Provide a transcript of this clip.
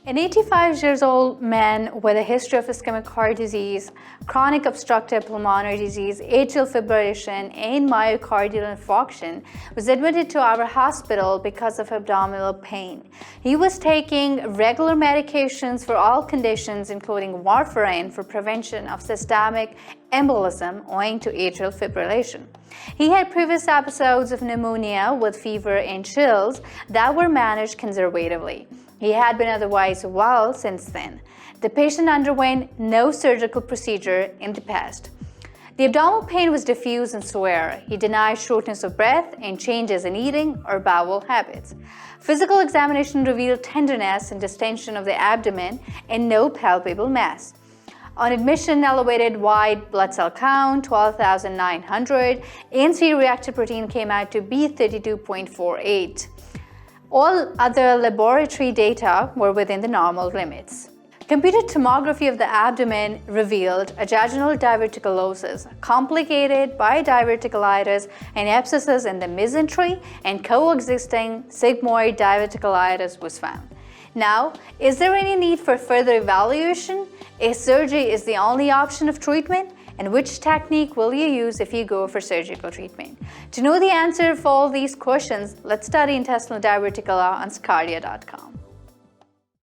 An 85-year-old man with a history of ischemic heart disease, chronic obstructive pulmonary disease, atrial fibrillation, and myocardial infarction was admitted to our hospital because of abdominal pain. He was taking regular medications for all conditions, including warfarin for prevention of systemic embolism owing to atrial fibrillation. He had previous episodes of pneumonia with fever and chills that were managed conservatively. He had been otherwise well since then. The patient underwent no surgical procedure in the past. The abdominal pain was diffuse and severe. He denied shortness of breath and changes in eating or bowel habits. Physical examination revealed tenderness and distension of the abdomen and no palpable mass. On admission, elevated white blood cell count, 12,900, and C-reactive protein came out to be 32.48. All other laboratory data were within the normal limits. Computed tomography of the abdomen revealed a vaginal diverticulosis complicated by diverticulitis and abscesses in the mesentery, and coexisting sigmoid diverticulitis was found. Now, is there any need for further evaluation? Is surgery the only option of treatment? And which technique will you use if you go for surgical treatment? To know the answer for all these questions, let's study intestinal diverticula on sqadia.com.